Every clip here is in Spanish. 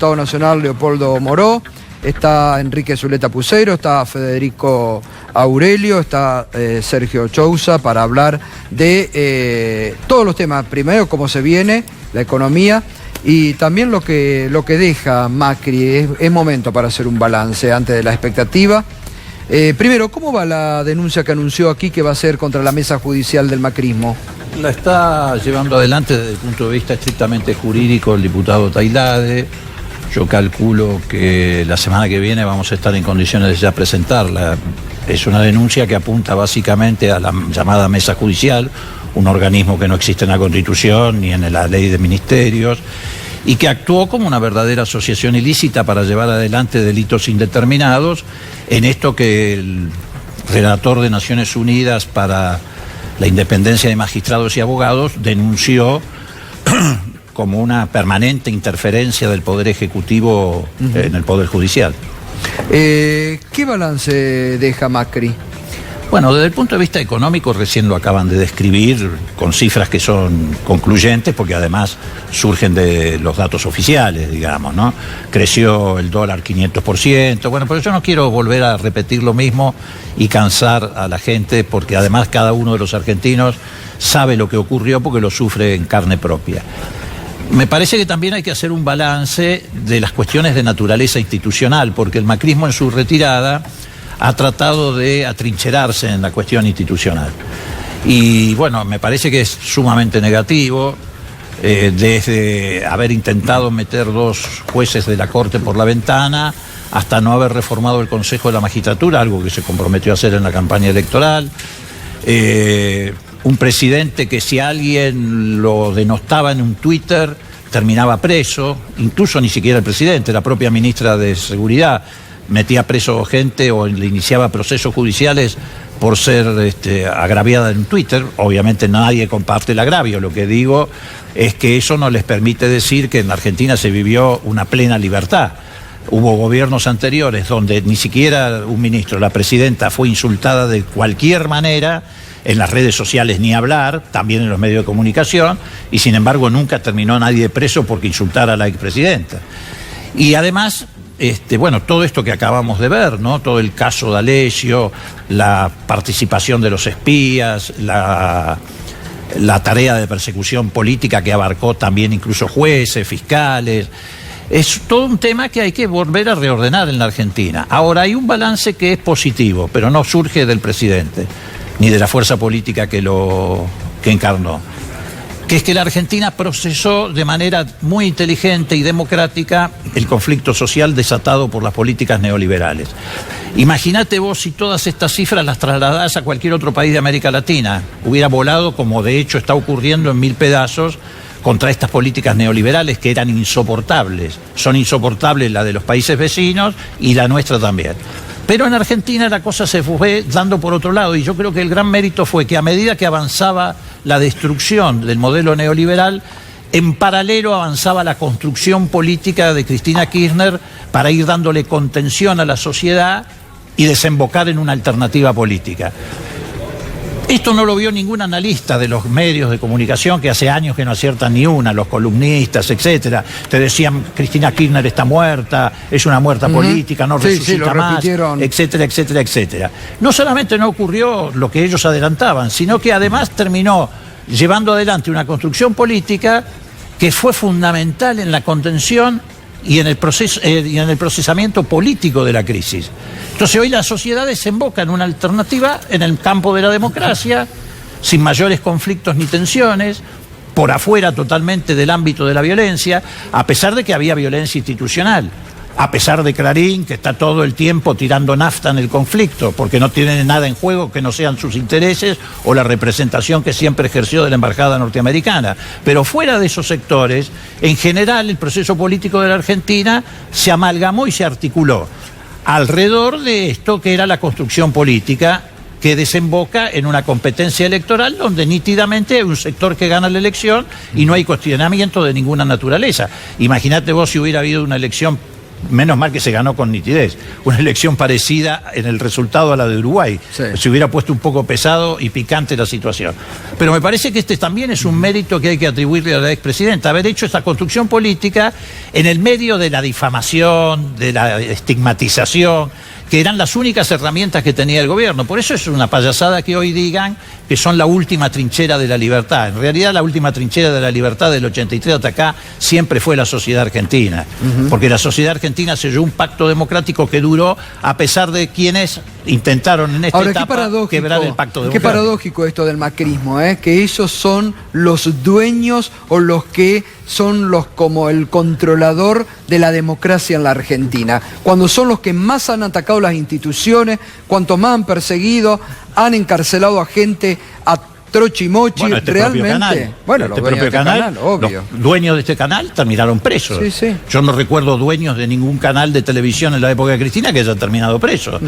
diputado nacional Leopoldo Moró, está Enrique Zuleta Puceiro, está Federico Aurelio, está Sergio Chousa para hablar de todos los temas. Primero, cómo se viene la economía y también lo que deja Macri. Es momento para hacer un balance antes de la expectativa. Primero, ¿cómo va la denuncia que anunció aquí que va a hacer contra la mesa judicial del macrismo? La está llevando adelante desde el punto de vista estrictamente jurídico el diputado Tailade. Yo calculo que la semana que viene vamos a estar en condiciones de ya presentarla. Es una denuncia que apunta básicamente a la llamada mesa judicial, un organismo que no existe en la Constitución ni en la ley de ministerios, y que actuó como una verdadera asociación ilícita para llevar adelante delitos indeterminados en esto que el relator de Naciones Unidas para la independencia de magistrados y abogados denunció como una permanente interferencia del Poder Ejecutivo en el Poder Judicial. ¿Qué balance deja Macri? Bueno, desde el punto de vista económico recién lo acaban de describir con cifras que son concluyentes porque además surgen de los datos oficiales, digamos, ¿no? Creció el dólar 500%, bueno, pero yo no quiero volver a repetir lo mismo y cansar a la gente porque además cada uno de los argentinos sabe lo que ocurrió porque lo sufre en carne propia. Me parece que también hay que hacer un balance de las cuestiones de naturaleza institucional porque el macrismo en su retirada ha tratado de atrincherarse en la cuestión institucional. Y bueno, me parece que es sumamente negativo, desde haber intentado meter 2 jueces de la Corte por la ventana, hasta no haber reformado el Consejo de la Magistratura, algo que se comprometió a hacer en la campaña electoral. Un presidente que si alguien lo denostaba en un Twitter, terminaba preso, incluso ni siquiera el presidente, la propia ministra de Seguridad metía preso gente o le iniciaba procesos judiciales por ser agraviada en Twitter. Obviamente nadie comparte el agravio, lo que digo es que eso no les permite decir que en la Argentina se vivió una plena libertad. Hubo gobiernos anteriores donde ni siquiera un ministro, la presidenta, fue insultada de cualquier manera, en las redes sociales ni hablar, también en los medios de comunicación, y sin embargo nunca terminó nadie preso porque insultara a la expresidenta. Y además, bueno, todo esto que acabamos de ver, ¿no? Todo el caso de Alessio, la participación de los espías, la tarea de persecución política que abarcó también incluso jueces, fiscales. Es todo un tema que hay que volver a reordenar en la Argentina. Ahora, hay un balance que es positivo, pero no surge del presidente, ni de la fuerza política que encarnó, que es que la Argentina procesó de manera muy inteligente y democrática el conflicto social desatado por las políticas neoliberales. Imagínate vos si todas estas cifras las trasladás a cualquier otro país de América Latina, hubiera volado, como de hecho está ocurriendo, en 1000 pedazos contra estas políticas neoliberales que eran insoportables. Son insoportables la de los países vecinos y la nuestra también. Pero en Argentina la cosa se fue dando por otro lado y yo creo que el gran mérito fue que a medida que avanzaba la destrucción del modelo neoliberal, en paralelo avanzaba la construcción política de Cristina Kirchner para ir dándole contención a la sociedad y desembocar en una alternativa política. Esto no lo vio ningún analista de los medios de comunicación, que hace años que no aciertan ni una, los columnistas, etcétera. Te decían, Cristina Kirchner está muerta, es una muerta política, no resucita más, etcétera, etcétera, etcétera. No solamente no ocurrió lo que ellos adelantaban, sino que además terminó llevando adelante una construcción política que fue fundamental en la contención y en el procesamiento político de la crisis. Entonces hoy la sociedad desemboca en una alternativa en el campo de la democracia, sin mayores conflictos ni tensiones, por afuera totalmente del ámbito de la violencia, a pesar de que había violencia institucional, a pesar de Clarín, que está todo el tiempo tirando nafta en el conflicto, porque no tiene nada en juego que no sean sus intereses o la representación que siempre ejerció de la embajada norteamericana. Pero fuera de esos sectores, en general, el proceso político de la Argentina se amalgamó y se articuló alrededor de esto que era la construcción política que desemboca en una competencia electoral donde nítidamente hay un sector que gana la elección y no hay cuestionamiento de ninguna naturaleza. Imagínate vos si hubiera habido una elección menos mal que se ganó con nitidez. Una elección parecida en el resultado a la de Uruguay. Sí. Se hubiera puesto un poco pesado y picante la situación. Pero me parece que este también es un mérito que hay que atribuirle a la expresidenta, haber hecho esta construcción política en el medio de la difamación, de la estigmatización, que eran las únicas herramientas que tenía el gobierno. Por eso es una payasada que hoy digan que son la última trinchera de la libertad. En realidad la última trinchera de la libertad del 83 hasta acá siempre fue la sociedad argentina. Porque la sociedad argentina selló un pacto democrático que duró a pesar de quienes intentaron en esta etapa quebrar el pacto democrático. Qué paradójico esto del macrismo, que ellos son los dueños o los que son los como el controlador de la democracia en la Argentina, cuando son los que más han atacado las instituciones, cuanto más han perseguido, han encarcelado a gente a trochimochi, bueno, realmente. Bueno, los dueños de este canal, obvio. Los dueños de este canal terminaron presos. Sí, sí. Yo no recuerdo dueños de ningún canal de televisión en la época de Cristina que hayan terminado presos.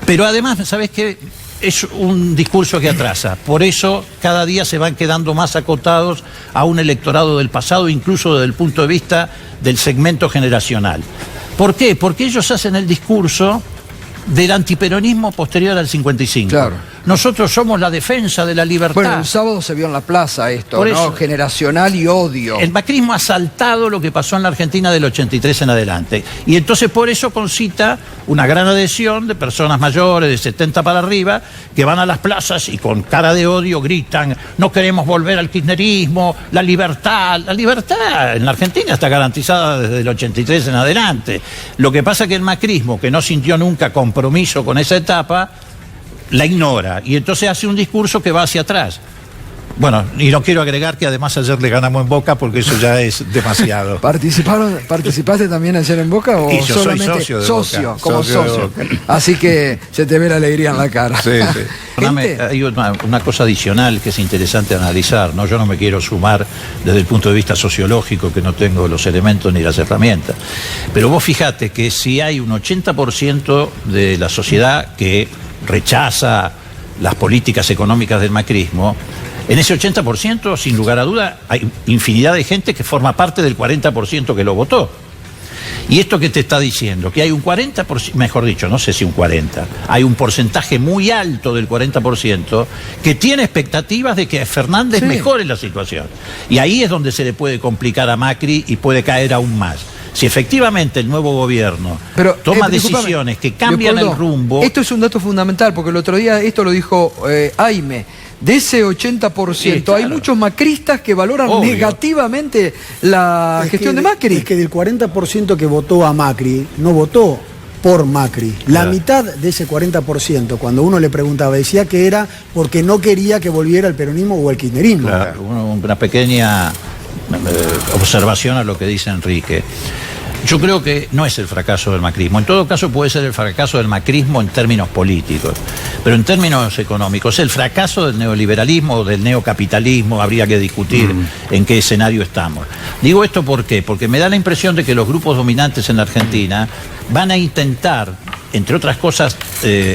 Pero además, ¿sabés qué? Es un discurso que atrasa. Por eso cada día se van quedando más acotados a un electorado del pasado, incluso desde el punto de vista del segmento generacional. ¿Por qué? Porque ellos hacen el discurso del antiperonismo posterior al 55. Claro. Nosotros somos la defensa de la libertad. Bueno, el sábado se vio en la plaza esto, Por ¿no? eso, generacional y odio. El macrismo ha saltado lo que pasó en la Argentina del 83 en adelante. Y entonces por eso concita una gran adhesión de personas mayores, de 70 para arriba, que van a las plazas y con cara de odio gritan: no queremos volver al kirchnerismo, la libertad. La libertad en la Argentina está garantizada desde el 83 en adelante. Lo que pasa es que el macrismo, que no sintió nunca compromiso con esa etapa, la ignora, y entonces hace un discurso que va hacia atrás. Bueno, y no quiero agregar que además ayer le ganamos en Boca, porque eso ya es demasiado. ¿Participaste también ayer en Boca o Y yo solamente soy socio de Boca. Como socio. Así que se te ve la alegría en la cara. Sí, sí. Hay una cosa adicional que es interesante analizar, ¿no? Yo no me quiero sumar desde el punto de vista sociológico, que no tengo los elementos ni las herramientas. Pero vos fijate que si hay un 80% de la sociedad que rechaza las políticas económicas del macrismo, en ese 80%, sin lugar a duda, hay infinidad de gente que forma parte del 40% que lo votó. ¿Y esto qué te está diciendo? Que hay un 40%, mejor dicho, no sé si un 40%, hay un porcentaje muy alto del 40% que tiene expectativas de que Fernández mejore la situación. Y ahí es donde se le puede complicar a Macri y puede caer aún más. Si efectivamente el nuevo gobierno toma decisiones que cambian el rumbo... Esto es un dato fundamental, porque el otro día esto lo dijo Aime. De ese 80%, sí, claro, hay muchos macristas que valoran negativamente la gestión de Macri. Es que del 40% que votó a Macri, no votó por Macri. La mitad de ese 40%, cuando uno le preguntaba, decía que era porque no quería que volviera el peronismo o el kirchnerismo. Claro, una pequeña observación a lo que dice Enrique. Yo creo que no es el fracaso del macrismo. En todo caso puede ser el fracaso del macrismo en términos políticos, pero en términos económicos, el fracaso del neoliberalismo o del neocapitalismo, habría que discutir en qué escenario estamos. Digo esto ¿por qué? Porque me da la impresión de que los grupos dominantes en la Argentina van a intentar, entre otras cosas,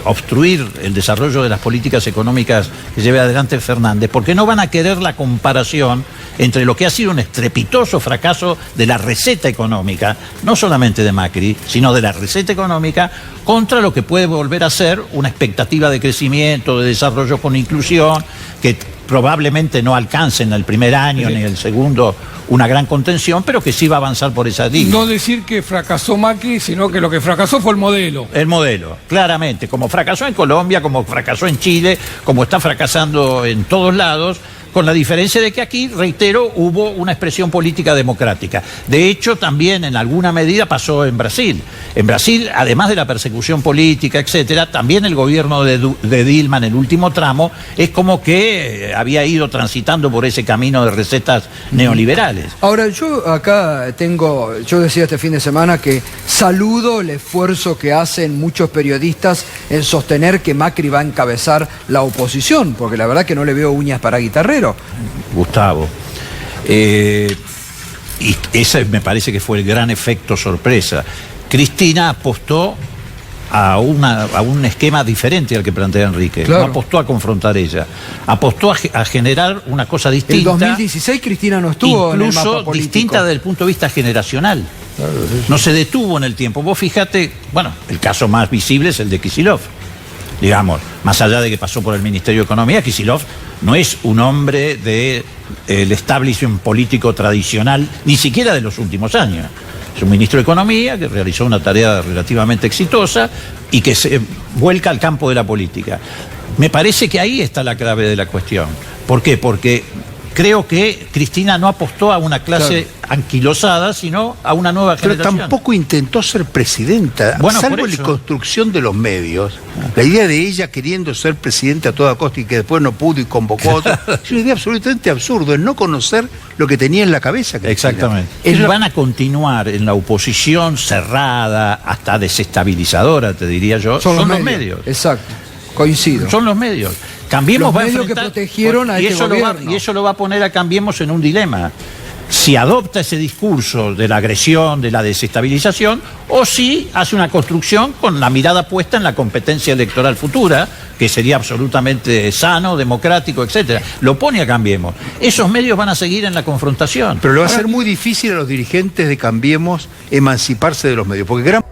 obstruir el desarrollo de las políticas económicas que lleve adelante Fernández, porque no van a querer la comparación entre lo que ha sido un estrepitoso fracaso de la receta económica, no solamente de Macri, sino de la receta económica, contra lo que puede volver a ser una expectativa de crecimiento, de desarrollo con inclusión, que probablemente no alcance en el primer año ni en el segundo una gran contención, pero que sí va a avanzar por esa línea. No decir que fracasó Macri, sino que lo que fracasó fue el modelo. El modelo, claramente, como fracasó en Colombia, como fracasó en Chile, como está fracasando en todos lados, con la diferencia de que aquí, reitero, hubo una expresión política democrática. De hecho, también en alguna medida pasó en Brasil. En Brasil, además de la persecución política, etcétera, también el gobierno de Dilma en el último tramo es como que había ido transitando por ese camino de recetas neoliberales. Ahora, yo acá yo decía este fin de semana que saludo el esfuerzo que hacen muchos periodistas en sostener que Macri va a encabezar la oposición, porque la verdad que no le veo uñas para guitarrero. Gustavo, y ese me parece que fue el gran efecto sorpresa. Cristina apostó a un esquema diferente al que plantea Enrique. Claro. No apostó a confrontar ella, apostó a generar una cosa distinta. En 2016 Cristina no estuvo en el mapa político. Incluso distinta desde el punto de vista generacional. No se detuvo en el tiempo. Vos fíjate, bueno, el caso más visible es el de Kicillof. Digamos, más allá de que pasó por el Ministerio de Economía, Kicillof no es un hombre del establishment político tradicional, ni siquiera de los últimos años. Es un ministro de Economía que realizó una tarea relativamente exitosa y que se vuelca al campo de la política. Me parece que ahí está la clave de la cuestión. ¿Por qué? Porque creo que Cristina no apostó a una clase anquilosada, sino a una nueva generación. Pero tampoco intentó ser presidenta. Bueno, salvo la construcción de los medios, la idea de ella queriendo ser presidenta a toda costa y que después no pudo y convocó a otra, es una idea absolutamente absurda, el no conocer lo que tenía en la cabeza Cristina. Exactamente. Ellos van a continuar en la oposición cerrada, hasta desestabilizadora, te diría yo. Son los medios. Exacto, coincido. Son los medios. Cambiemos los medios que protegieron a este gobierno. Y eso lo va a poner a Cambiemos en un dilema. Si adopta ese discurso de la agresión, de la desestabilización, o si hace una construcción con la mirada puesta en la competencia electoral futura, que sería absolutamente sano, democrático, etcétera. Lo pone a Cambiemos. Esos medios van a seguir en la confrontación. Pero le va a ser muy difícil a los dirigentes de Cambiemos emanciparse de los medios, porque gran